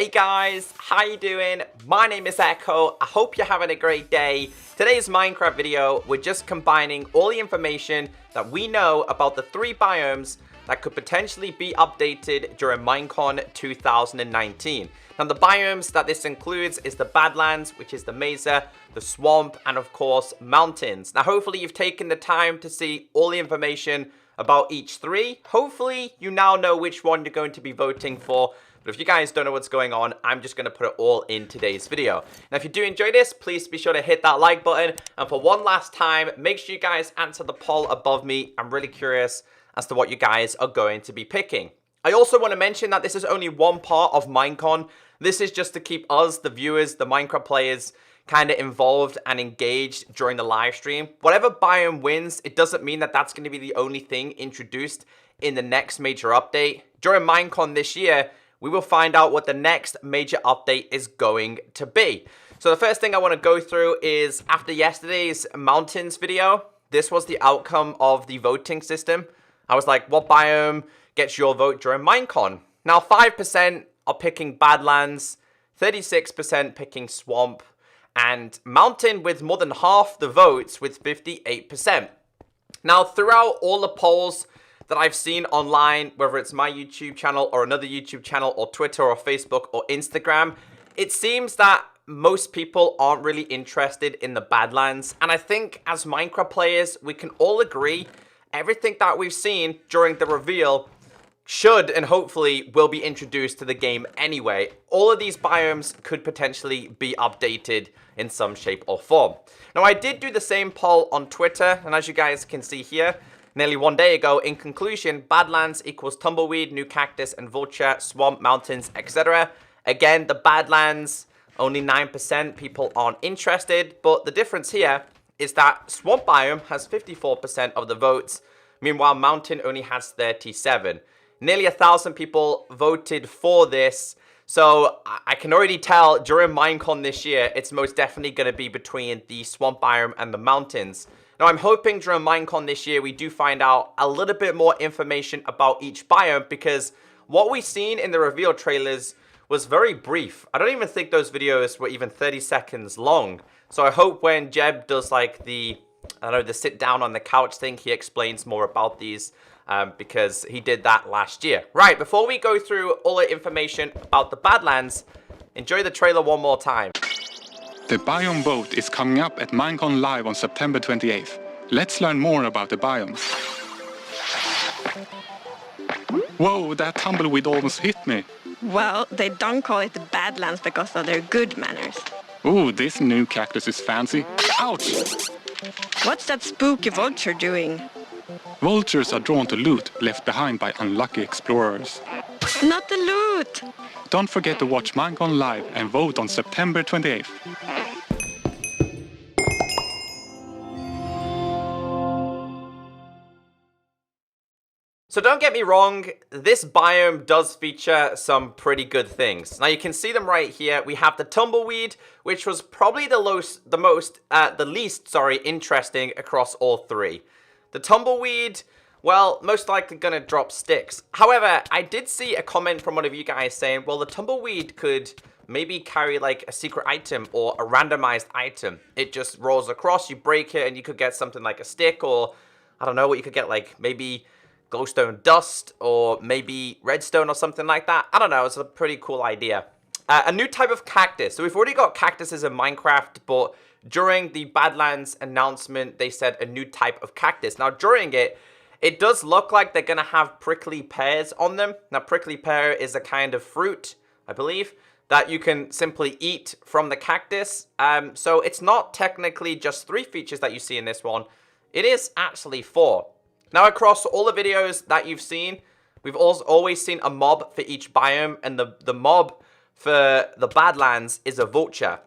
Hey guys, how you doing? My name is Echo. I hope you're having a great day. Today's Minecraft video, we're just combining all the information that we know about the 3 biomes that could potentially be updated during Minecon 2019. Now the biomes that this includes is the Badlands, which is the mesa, the swamp, and of course mountains. Now hopefully you've taken the time to see all the information about each 3. Hopefully you now know which one you're going to be voting for. But if you guys don't know what's going on, I'm just going to put it all in today's video. Now, if you do enjoy this, please be sure to hit that like button. And for one last time, make sure you guys answer the poll above me. I'm really curious as to what you guys are going to be picking. I also want to mention that this is only one part of Minecon. This is just to keep us, the viewers, the Minecraft players, kind of involved and engaged during the live stream. Whatever biome wins, it doesn't mean that that's going to be the only thing introduced in the next major update. During Minecon this year, we will find out what the next major update is going to be. So the first thing I want to go through is after yesterday's mountains video, this was the outcome of the voting system. I was like, what biome gets your vote during Minecon? Now 5% are picking Badlands, 36% picking Swamp, and Mountain with more than half the votes with 58%. Now throughout all the polls that I've seen online, whether it's my YouTube channel or another YouTube channel or Twitter or Facebook or Instagram, it seems that most people aren't really interested in the Badlands. And I think as Minecraft players, we can all agree everything that we've seen during the reveal should and hopefully will be introduced to the game anyway. All of these biomes could potentially be updated in some shape or form. Now I did do the same poll on Twitter, and as you guys can see here, nearly 1 day ago, in conclusion, Badlands equals Tumbleweed, New Cactus, and Vulture, Swamp, Mountains, etc. Again, the Badlands, only 9% people aren't interested, but the difference here is that Swamp Biome has 54% of the votes, meanwhile Mountain only has 37. Nearly 1,000 people voted for this, so I can already tell during Minecon this year, it's most definitely going to be between the Swamp Biome and the Mountains. Now, I'm hoping during Minecon this year, we do find out a little bit more information about each biome, because what we've seen in the reveal trailers was very brief. I don't even think those videos were even 30 seconds long. So I hope when Jeb does like the sit down on the couch thing, he explains more about these, because he did that last year. Right, before we go through all the information about the Badlands, enjoy the trailer one more time. The biome vote is coming up at Minecon Live on September 28th. Let's learn more about the biomes. Whoa, that tumbleweed almost hit me. Well, they don't call it the Badlands because of their good manners. Ooh, this new cactus is fancy. Ouch! What's that spooky vulture doing? Vultures are drawn to loot left behind by unlucky explorers. Not the loot! Don't forget to watch Minecon Live and vote on September 28th. So don't get me wrong, this biome does feature some pretty good things. Now you can see them right here. We have the tumbleweed, which was probably the least interesting across all 3. The tumbleweed, well, most likely gonna drop sticks. However, I did see a comment from one of you guys saying, well, the tumbleweed could maybe carry like a secret item or a randomized item. It just rolls across, you break it, and you could get something like a stick, or I don't know what you could get, like maybe glowstone dust or maybe redstone or something like that. I don't know, it's a pretty cool idea. A new type of cactus. So we've already got cactuses in Minecraft, but during the Badlands announcement, they said a new type of cactus. Now during it does look like they're going to have prickly pears on them. Now prickly pear is a kind of fruit, I believe, that you can simply eat from the cactus. So it's not technically just 3 features that you see in this one. It is actually 4. Now, across all the videos that you've seen, we've always seen a mob for each biome, and the mob for the Badlands is a vulture.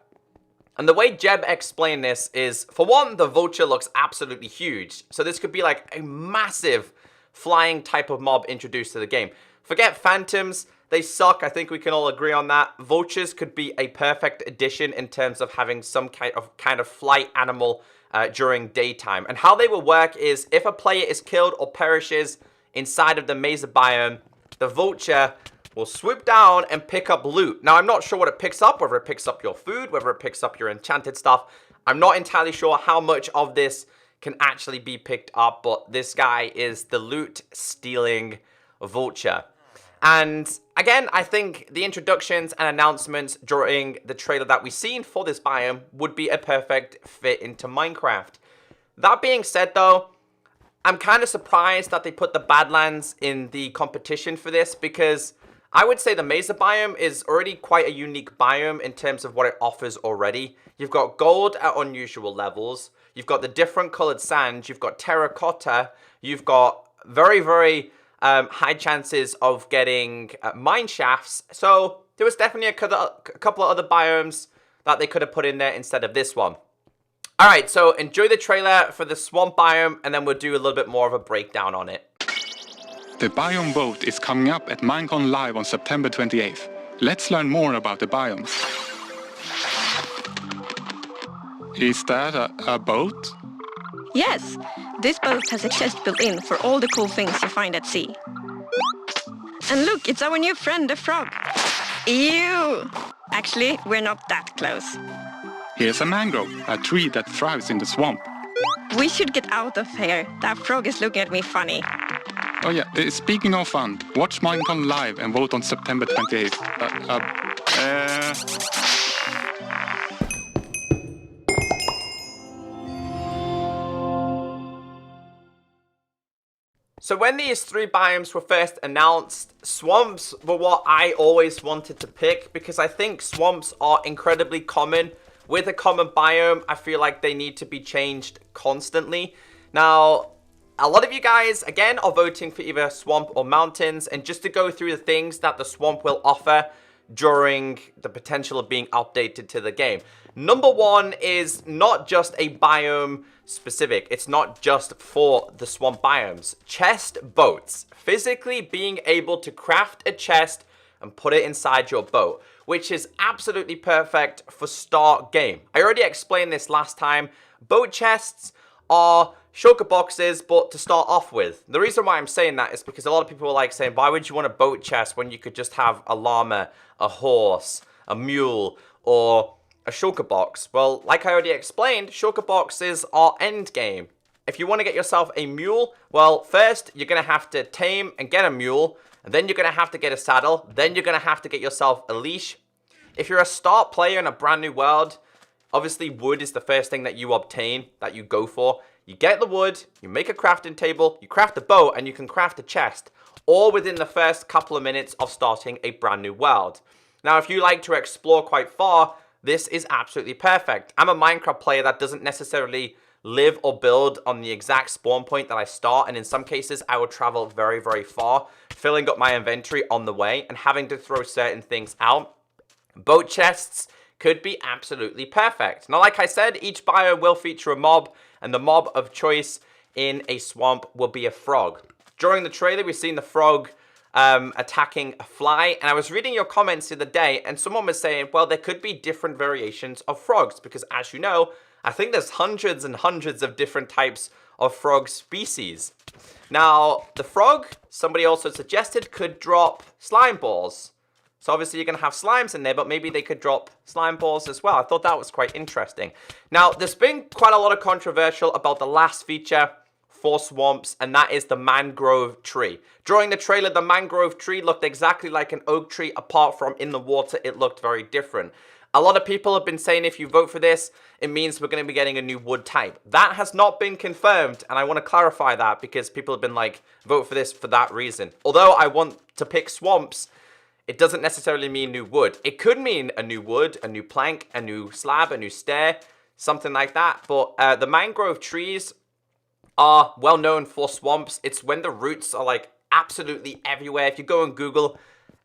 And the way Jeb explained this is, for one, the vulture looks absolutely huge. So this could be like a massive flying type of mob introduced to the game. Forget phantoms, they suck. I think we can all agree on that. Vultures could be a perfect addition in terms of having some kind of flight animal during daytime. And how they will work is if a player is killed or perishes inside of the mesa biome, the vulture will swoop down and pick up loot. Now, I'm not sure what it picks up, whether it picks up your food, whether it picks up your enchanted stuff. I'm not entirely sure how much of this can actually be picked up, but this guy is the loot stealing vulture. And again, I think the introductions and announcements during the trailer that we've seen for this biome would be a perfect fit into Minecraft. That being said though, I'm kind of surprised that they put the Badlands in the competition for this, because I would say the Mesa biome is already quite a unique biome in terms of what it offers already. You've got gold at unusual levels, you've got the different colored sand, you've got terracotta, you've got very high chances of getting mine shafts. So there was definitely a couple of other biomes that they could have put in there instead of this one. Alright, so enjoy the trailer for the swamp biome, and then we'll do a little bit more of a breakdown on it. The biome vote is coming up at Minecon Live on September 28th. Let's learn more about the biomes. Is that a boat? Yes, this boat has a chest built in for all the cool things you find at sea. And look, it's our new friend, the frog. Ew! Actually, we're not that close. Here's a mangrove, a tree that thrives in the swamp. We should get out of here. That frog is looking at me funny. Oh yeah, speaking of fun, watch Minecon Live and vote on September 28th. So when these three biomes were first announced, swamps were what I always wanted to pick, because I think swamps are incredibly common. With a common biome, I feel like they need to be changed constantly. Now, a lot of you guys, again, are voting for either swamp or mountains. And just to go through the things that the swamp will offer during the potential of being updated to the game. Number one is not just a biome specific. It's not just for the swamp biomes. Chest boats. Physically being able to craft a chest and put it inside your boat, which is absolutely perfect for start game. I already explained this last time. Boat chests are shulker boxes, but to start off with. The reason why I'm saying that is because a lot of people are like saying, why would you want a boat chest when you could just have a llama, a horse, a mule, or a shulker box? Well, like I already explained, shulker boxes are end game. If you want to get yourself a mule, well, first you're going to have to tame and get a mule, and then you're going to have to get a saddle, then you're going to have to get yourself a leash. If you're a start player in a brand new world, obviously wood is the first thing that you obtain, that you go for. You get the wood, you make a crafting table, you craft a boat, and you can craft a chest, all within the first couple of minutes of starting a brand new world. Now, if you like to explore quite far, this is absolutely perfect. I'm a Minecraft player that doesn't necessarily live or build on the exact spawn point that I start, and in some cases I will travel very far, filling up my inventory on the way and having to throw certain things out. Boat chests could be absolutely perfect. Now, like I said, each biome will feature a mob, and the mob of choice in a swamp will be a frog. During the trailer, we've seen the frog attacking a fly, and I was reading your comments the other day, and someone was saying, well, there could be different variations of frogs, because as you know, I think there's hundreds and hundreds of different types of frog species. Now, the frog, somebody also suggested, could drop slime balls. So obviously you're going to have slimes in there, but maybe they could drop slime balls as well. I thought that was quite interesting. Now, there's been quite a lot of controversial about the last feature for swamps, and that is the mangrove tree. During the trailer, the mangrove tree looked exactly like an oak tree, apart from in the water, it looked very different. A lot of people have been saying if you vote for this, it means we're going to be getting a new wood type. That has not been confirmed, and I want to clarify that because people have been like, vote for this for that reason. Although I want to pick swamps, it doesn't necessarily mean new wood. It could mean a new wood, a new plank, a new slab, a new stair, something like that. But the mangrove trees are well known for swamps. It's when the roots are like absolutely everywhere. If you go on Google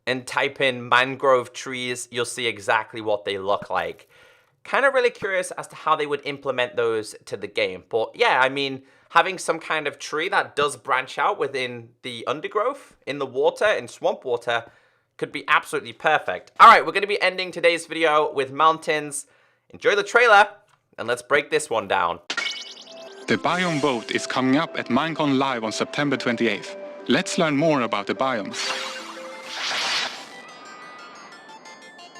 and type in mangrove trees, you'll see exactly what they look like. Kind of really curious as to how they would implement those to the game. But yeah, I mean, having some kind of tree that does branch out within the undergrowth, in the water, in swamp water, could be absolutely perfect. All right, we're going to be ending today's video with mountains. Enjoy the trailer, and let's break this one down. The biome vote is coming up at Minecon Live on September 28th. Let's learn more about the biomes.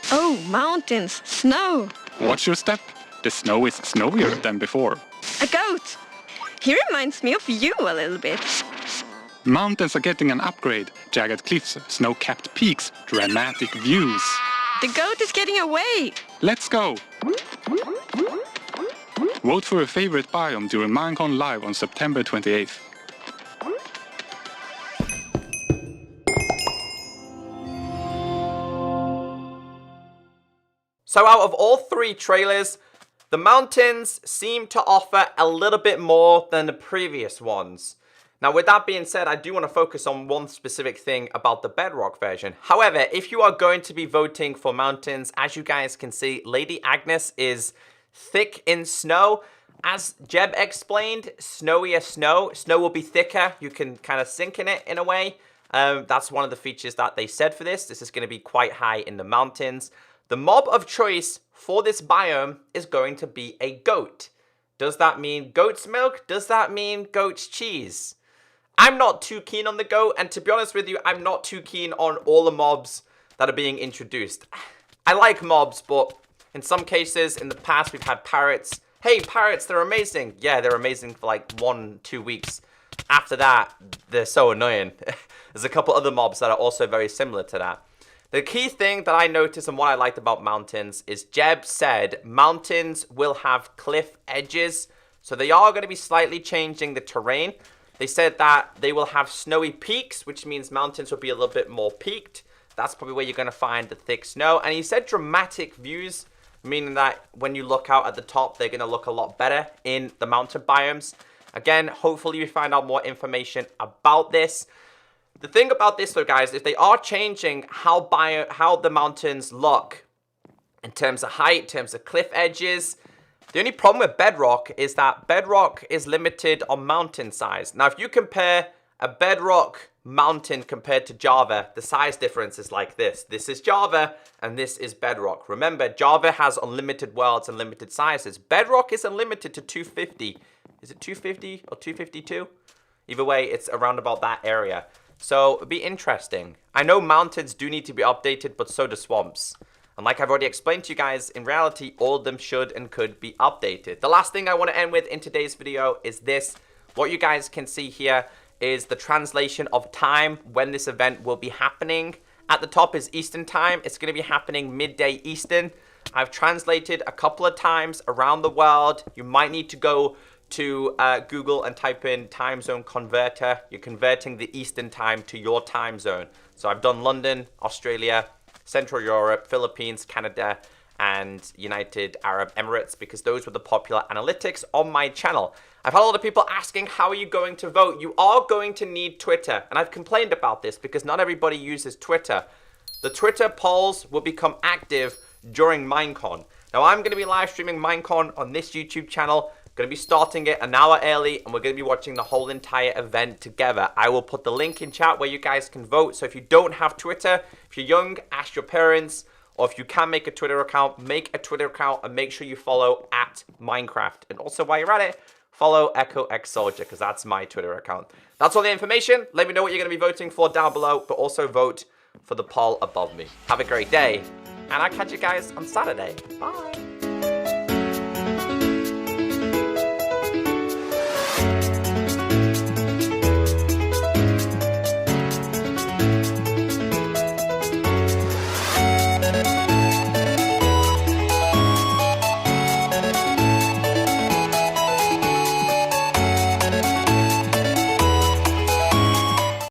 Oh, mountains, snow. Watch your step. The snow is snowier than before. A goat. He reminds me of you a little bit. Mountains are getting an upgrade. Jagged cliffs, snow-capped peaks, dramatic views. The goat is getting away. Let's go! Vote for your favorite biome during Minecon Live on September 28th. So out of all three trailers, the mountains seem to offer a little bit more than the previous ones. Now, with that being said, I do want to focus on one specific thing about the Bedrock version. However, if you are going to be voting for mountains, as you guys can see, Lady Agnes is thick in snow. As Jeb explained, snowier snow. Snow will be thicker. You can kind of sink in it in a way. That's one of the features that they said for this. This is going to be quite high in the mountains. The mob of choice for this biome is going to be a goat. Does that mean goat's milk? Does that mean goat's cheese? I'm not too keen on the goat, and to be honest with you, I'm not too keen on all the mobs that are being introduced. I like mobs, but in some cases, in the past, we've had parrots. Hey, parrots, they're amazing. Yeah, they're amazing for like 1-2 weeks. After that, they're so annoying. There's a couple other mobs that are also very similar to that. The key thing that I noticed and what I liked about mountains is Jeb said mountains will have cliff edges. So they are going to be slightly changing the terrain. They said that they will have snowy peaks, which means mountains will be a little bit more peaked. That's probably where you're going to find the thick snow. And he said dramatic views, meaning that when you look out at the top, they're going to look a lot better in the mountain biomes. Again, hopefully you find out more information about this. The thing about this though, guys, is they are changing how the mountains look in terms of height, in terms of cliff edges. The only problem with Bedrock is that Bedrock is limited on mountain size. Now, if you compare a Bedrock mountain compared to Java, the size difference is like this. This is Java and this is Bedrock. Remember, Java has unlimited worlds and limited sizes. Bedrock is unlimited to 250. Is it 250 or 252? Either way, it's around about that area. So it'll be interesting. I know mountains do need to be updated, but so do swamps. And like I've already explained to you guys, in reality, all of them should and could be updated. The last thing I want to end with in today's video is this. What you guys can see here is the translation of time when this event will be happening. At the top is Eastern time. It's going to be happening midday Eastern. I've translated a couple of times around the world. You might need to go to Google and type in time zone converter. You're converting the Eastern time to your time zone. So I've done London, Australia, Central Europe, Philippines, Canada, and United Arab Emirates because those were the popular analytics on my channel. I've had a lot of people asking, how are you going to vote? You are going to need Twitter. And I've complained about this because not everybody uses Twitter. The Twitter polls will become active during Minecon. Now, I'm going to be live streaming Minecon on this YouTube channel. Going to be starting it an hour early, and we're going to be watching the whole entire event together. I will put the link in chat where you guys can vote. So if you don't have Twitter, if you're young, ask your parents, or if you can make a Twitter account, make a Twitter account and make sure you follow @Minecraft. And also while you're at it, follow ECKOSOLDIER because that's my Twitter account. That's all the information. Let me know what you're going to be voting for down below, but also vote for the poll above me. Have a great day, and I'll catch you guys on Saturday. Bye.